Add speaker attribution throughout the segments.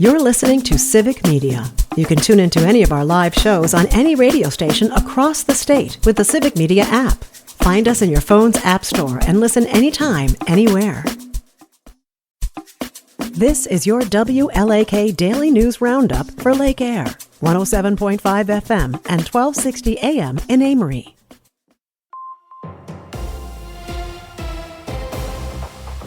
Speaker 1: You're listening to Civic Media. You can tune into any of our live shows on any radio station across the state with the Civic Media app. Find us in your phone's app store and listen anytime, anywhere. This is your WLAK Daily News Roundup for Lake Air, 107.5 FM and 1260 AM in Amory.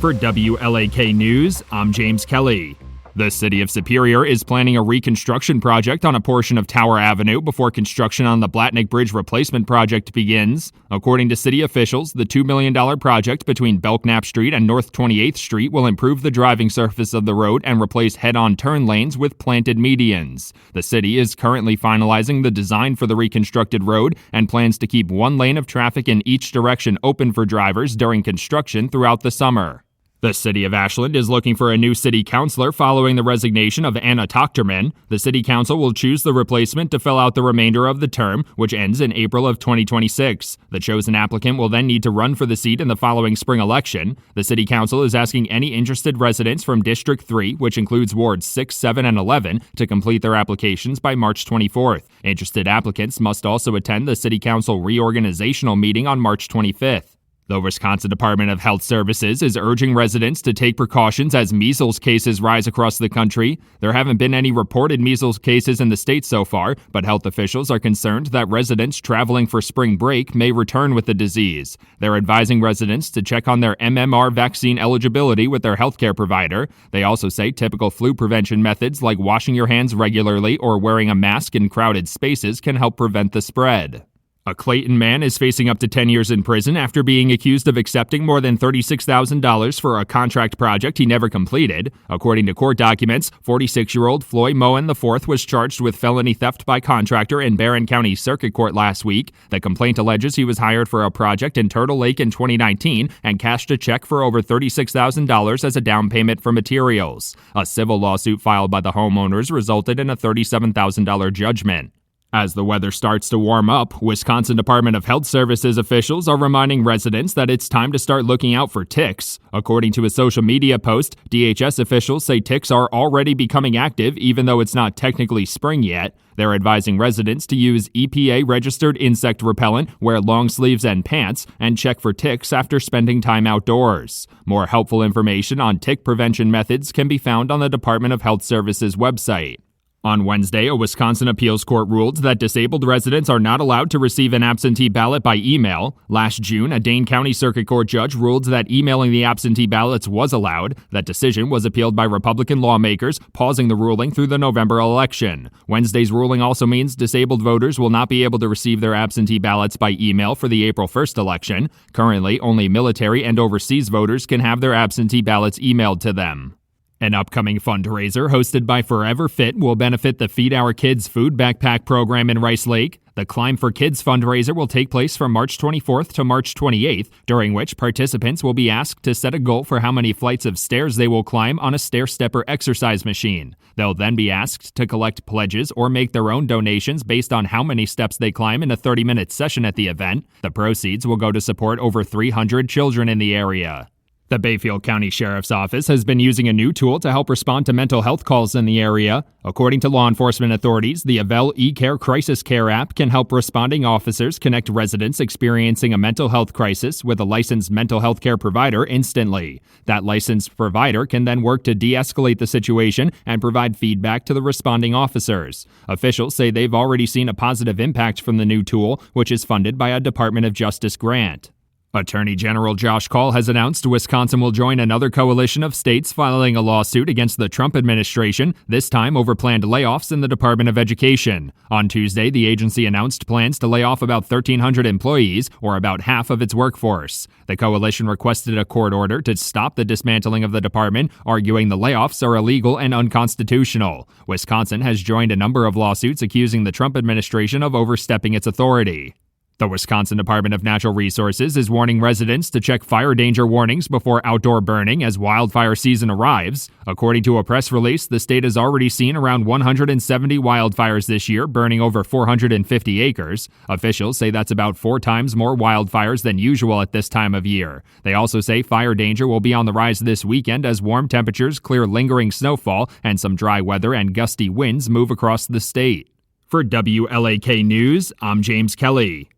Speaker 2: For WLAK News, I'm James Kelly. The City of Superior is planning a reconstruction project on a portion of Tower Avenue before construction on the Blatnick Bridge replacement project begins. According to city officials, the $2 million project between Belknap Street and North 28th Street will improve the driving surface of the road and replace head-on turn lanes with planted medians. The city is currently finalizing the design for the reconstructed road and plans to keep one lane of traffic in each direction open for drivers during construction throughout the summer. The City of Ashland is looking for a new city councilor following the resignation of Anna Tochterman. The city council will choose the replacement to fill out the remainder of the term, which ends in April of 2026. The chosen applicant will then need to run for the seat in the following spring election. The city council is asking any interested residents from District 3, which includes wards 6, 7, and 11, to complete their applications by March 24th. Interested applicants must also attend the city council reorganizational meeting on March 25th. The Wisconsin Department of Health Services is urging residents to take precautions as measles cases rise across the country. There haven't been any reported measles cases in the state so far, but health officials are concerned that residents traveling for spring break may return with the disease. They're advising residents to check on their MMR vaccine eligibility with their healthcare provider. They also say typical flu prevention methods like washing your hands regularly or wearing a mask in crowded spaces can help prevent the spread. A Clayton man is facing up to 10 years in prison after being accused of accepting more than $36,000 for a contract project he never completed. According to court documents, 46-year-old Floyd Moen IV was charged with felony theft by contractor in Barron County Circuit Court last week. The complaint alleges he was hired for a project in Turtle Lake in 2019 and cashed a check for over $36,000 as a down payment for materials. A civil lawsuit filed by the homeowners resulted in a $37,000 judgment. As the weather starts to warm up, Wisconsin Department of Health Services officials are reminding residents that it's time to start looking out for ticks. According to a social media post, DHS officials say ticks are already becoming active even though it's not technically spring yet. They're advising residents to use EPA-registered insect repellent, wear long sleeves and pants, and check for ticks after spending time outdoors. More helpful information on tick prevention methods can be found on the Department of Health Services website. On Wednesday, a Wisconsin appeals court ruled that disabled residents are not allowed to receive an absentee ballot by email. Last June, a Dane County Circuit Court judge ruled that emailing the absentee ballots was allowed. That decision was appealed by Republican lawmakers, pausing the ruling through the November election. Wednesday's ruling also means disabled voters will not be able to receive their absentee ballots by email for the April 1st election. Currently, only military and overseas voters can have their absentee ballots emailed to them. An upcoming fundraiser hosted by Forever Fit will benefit the Feed Our Kids food backpack program in Rice Lake. The Climb for Kids fundraiser will take place from March 24th to March 28th, during which participants will be asked to set a goal for how many flights of stairs they will climb on a stair-stepper exercise machine. They'll then be asked to collect pledges or make their own donations based on how many steps they climb in a 30-minute session at the event. The proceeds will go to support over 300 children in the area. The Bayfield County Sheriff's Office has been using a new tool to help respond to mental health calls in the area. According to law enforcement authorities, the Avell eCare Crisis Care app can help responding officers connect residents experiencing a mental health crisis with a licensed mental health care provider instantly. That licensed provider can then work to de-escalate the situation and provide feedback to the responding officers. Officials say they've already seen a positive impact from the new tool, which is funded by a Department of Justice grant. Attorney General Josh Kaul has announced Wisconsin will join another coalition of states filing a lawsuit against the Trump administration, this time over planned layoffs in the Department of Education. On Tuesday, the agency announced plans to lay off about 1,300 employees, or about half of its workforce. The coalition requested a court order to stop the dismantling of the department, arguing the layoffs are illegal and unconstitutional. Wisconsin has joined a number of lawsuits accusing the Trump administration of overstepping its authority. The Wisconsin Department of Natural Resources is warning residents to check fire danger warnings before outdoor burning as wildfire season arrives. According to a press release, the state has already seen around 170 wildfires this year, burning over 450 acres. Officials say that's about 4 times more wildfires than usual at this time of year. They also say fire danger will be on the rise this weekend as warm temperatures clear lingering snowfall and some dry weather and gusty winds move across the state. For WLAK News, I'm James Kelly.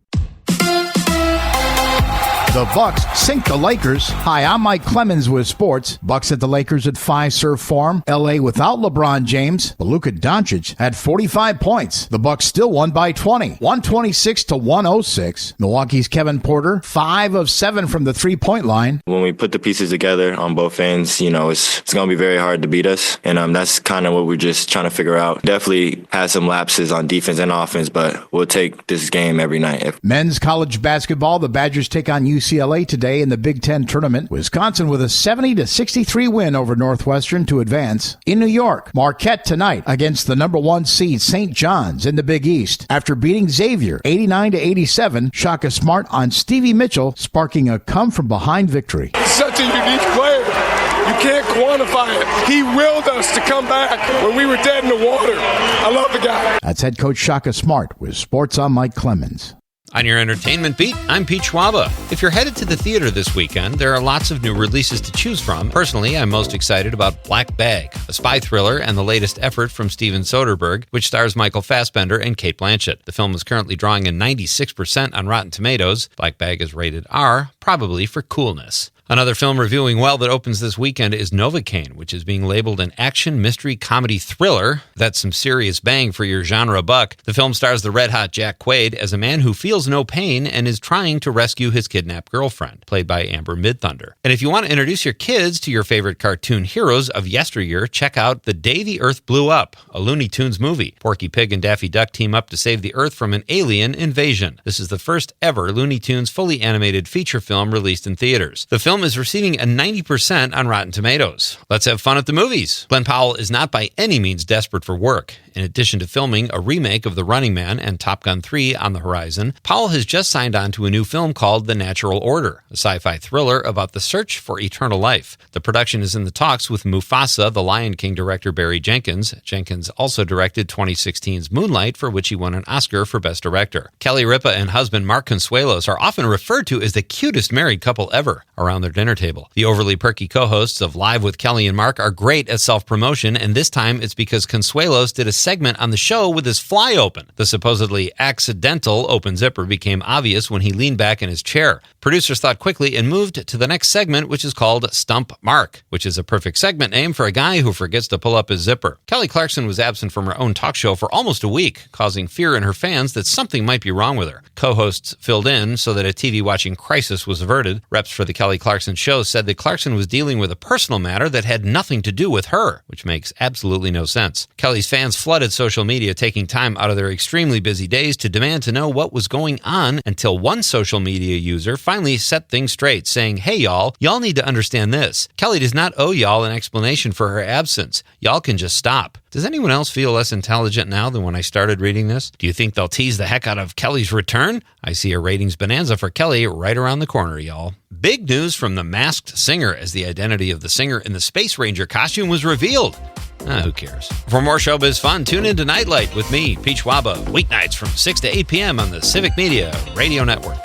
Speaker 3: The Bucks sink the Lakers. Hi, I'm Mike Clemens with sports. Bucks at the Lakers at Fiserv Forum. LA without LeBron James. But Luka Doncic had 45 points. The Bucks still won by 20. 126-106. Milwaukee's Kevin Porter, 5 of 7 from the 3-point line.
Speaker 4: When we put the pieces together on both ends, it's going to be very hard to beat us. And that's kind of what we're just trying to figure out. Definitely had some lapses on defense and offense, but we'll take this game every night.
Speaker 3: Men's college basketball, the Badgers take on UCLA today in the Big Ten tournament. Wisconsin with a 70-63 win over Northwestern to advance. In New York, Marquette tonight against the number 1 seed St. John's in the Big East. After beating Xavier 89-87, Shaka Smart on Stevie Mitchell, sparking a come-from-behind victory.
Speaker 5: He's such a unique player. You can't quantify it. He willed us to come back when we were dead in the water. I love the guy.
Speaker 3: That's head coach Shaka Smart with Sports on Mike Clemens.
Speaker 6: On your entertainment beat, I'm Pete Schwaba. If you're headed to the theater this weekend, there are lots of new releases to choose from. Personally, I'm most excited about Black Bag, a spy thriller and the latest effort from Steven Soderbergh, which stars Michael Fassbender and Cate Blanchett. The film is currently drawing a 96% on Rotten Tomatoes. Black Bag is rated R, probably for coolness. Another film reviewing well that opens this weekend is Novocaine, which is being labeled an action, mystery, comedy thriller. That's some serious bang for your genre buck. The film stars the red-hot Jack Quaid as a man who feels no pain and is trying to rescue his kidnapped girlfriend, played by Amber Midthunder. And if you want to introduce your kids to your favorite cartoon heroes of yesteryear, check out The Day the Earth Blew Up, a Looney Tunes movie. Porky Pig and Daffy Duck team up to save the Earth from an alien invasion. This is the first ever Looney Tunes fully animated feature film released in theaters. The film is receiving a 90% on Rotten Tomatoes. Let's have fun at the movies. Glenn Powell is not by any means desperate for work. In addition to filming a remake of The Running Man and Top Gun 3 on the horizon, Powell has just signed on to a new film called The Natural Order, a sci-fi thriller about the search for eternal life. The production is in the talks with Mufasa, the Lion King director Barry Jenkins. Jenkins also directed 2016's Moonlight, for which he won an Oscar for Best Director. Kelly Ripa and husband Mark Consuelos are often referred to as the cutest married couple ever around their dinner table. The overly perky co-hosts of Live with Kelly and Mark are great at self-promotion, and this time it's because Consuelos did a segment on the show with his fly open. The supposedly accidental open zipper became obvious when he leaned back in his chair. Producers thought quickly and moved to the next segment, which is called Stump Mark, which is a perfect segment name for a guy who forgets to pull up his zipper. Kelly Clarkson was absent from her own talk show for almost a week, causing fear in her fans that something might be wrong with her. Co-hosts filled in so that a TV-watching crisis was averted. Reps for the Kelly Clarkson show said that Clarkson was dealing with a personal matter that had nothing to do with her, which makes absolutely no sense. Kelly's fans flooded social media, taking time out of their extremely busy days to demand to know what was going on, until one social media user finally set things straight, saying, "Hey y'all need to understand this. Kelly does not owe y'all an explanation for her absence. Y'all can just stop." Does anyone else feel less intelligent now than when I started reading this? Do you think they'll tease the heck out of Kelly's return? I see a ratings bonanza for Kelly right around the corner, y'all. Big news from The Masked Singer, as the identity of the singer in the Space Ranger costume was revealed. Who cares? For more showbiz fun, tune in to Nightlight with me, Pete Schwaba, weeknights from 6 to 8 p.m. on the Civic Media Radio Network.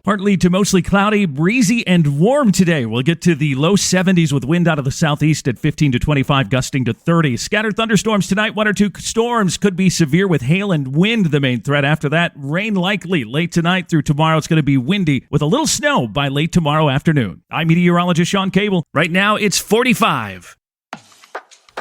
Speaker 7: Partly to mostly cloudy, breezy, and warm today. We'll get to the low 70s with wind out of the southeast at 15 to 25, gusting to 30. Scattered thunderstorms tonight. 1 or 2 storms could be severe with hail and wind the main threat. After that, rain likely late tonight through tomorrow. It's going to be windy with a little snow by late tomorrow afternoon. I'm meteorologist Sean Cable. Right now, it's 45.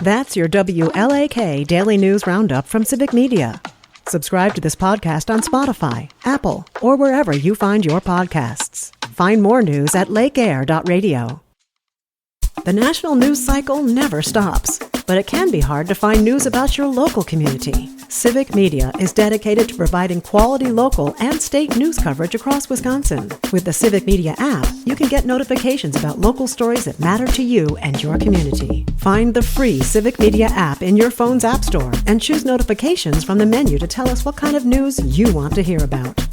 Speaker 1: That's your WLAK Daily News Roundup from Civic Media. Subscribe to this podcast on Spotify, Apple, or wherever you find your podcasts. Find more news at lakeair.radio. The national news cycle never stops, but it can be hard to find news about your local community. Civic Media is dedicated to providing quality local and state news coverage across Wisconsin. With the Civic Media app, you can get notifications about local stories that matter to you and your community. Find the free Civic Media app in your phone's app store and choose notifications from the menu to tell us what kind of news you want to hear about.